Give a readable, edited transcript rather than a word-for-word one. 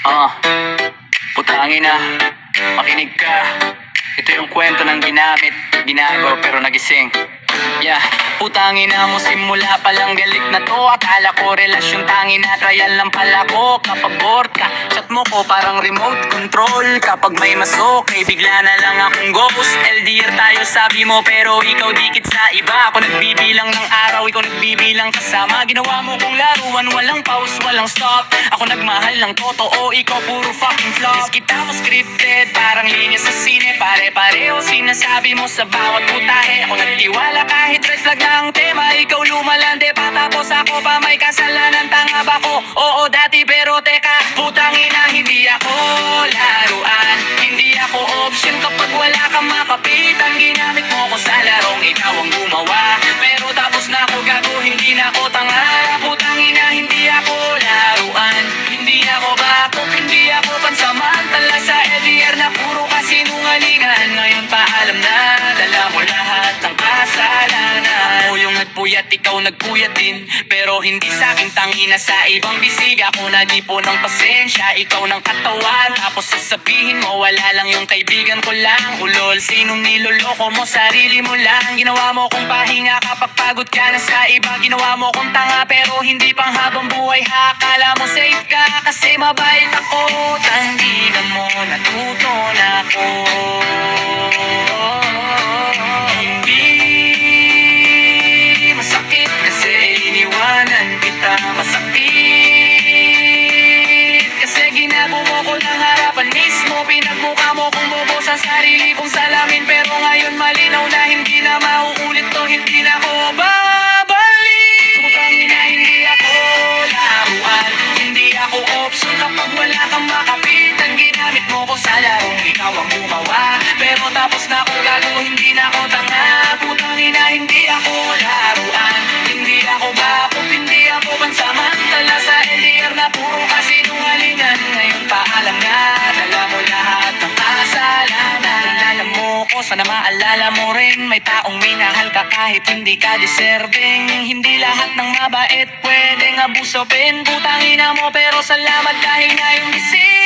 Ah, putangin na, makinig ka. Ito yung kwento ng ginamit, ginago pero nagising. Yeah, putangin na mo simula palang galit na to. Akala ko relasyon tangin na trial lang pala ko. Kapag bored ka, chat mo ko parang remote control. Kapag may masok, eh bigla na lang akong ghost. LDR tayo sabi mo pero ikaw dikit sa iba. Ako nagbibilang ng araw, ikaw nagbibilang kasama. Ginawa mo kong laruan, walang pause, walang stop. Ako nagmahal ng totoo, ikaw puro fucking flop. Miss kita mo scripted, parang linya sa sine. Pare-pareho sinasabi mo sa bawat putahe. Ako nagtiwala kahit red flag na ang tema. Ikaw lumalande pa tapos ako pa may kasalanan. Tanga ba ko? Oo dati pero teka, putang ina hindi ako laruan. Hindi ako option kapag wala kang makapitan. Ginamit mo ko sa larong ikaw ang gumawa. Pero tapos na ako gago, hindi na ako tanga. Putang ina hindi ako laruan. Hindi ako backup, hindi ako pansamantala sa LDR na puro kasinungalingan. Ngayon pa alam na, dala mo lahat ng kasalanan. Ako yung nagpuyat, ikaw nagpuyat din. Pero hindi sa aking tangina, sa ibang bisig. Ako nadipo ng pasensya, ikaw ng katawan. Tapos sasabihin mo, wala lang yung kaibigan ko lang. Ulol, sinong niloloko mo, sarili mo lang. Ginawa mo kong pahinga kapag pagod ka na sa iba. Ginawa mo kong tanga pero hindi pang habang buhay ha. Akala mo safe ka kasi mabait ako. Tanggigan mo, natuto na ako. Hindi masakit kasi iniwanan kita. Masakit kasi ginago mo ko ng harapan mismo. Pinagmukha mo kung bobo sa sarili kong salamin. Pero ngayon malinaw na hindi na mauulit to. Hindi na ako babalik. Putangin na hindi ako laruan. Hindi ako option kapag wala kang makapitan. Ginamit mo ko sa larong ikaw ang gumawa. Pero tapos na ako gago, hindi na ako tanga. Putangin na hindi ako laruan. Hindi ako backup, hindi ako pansamantala sa LDR na puro kasinungalingan. Ngayon pa alam na, dala mo lahat ng kasalanan. Alala mo ko, sana maalala mo rin. May taong minahal ka kahit hindi ka deserving. Hindi lahat ng mabait pwedeng abusopin. Putangin na mo pero salamat dahil ngayong gising.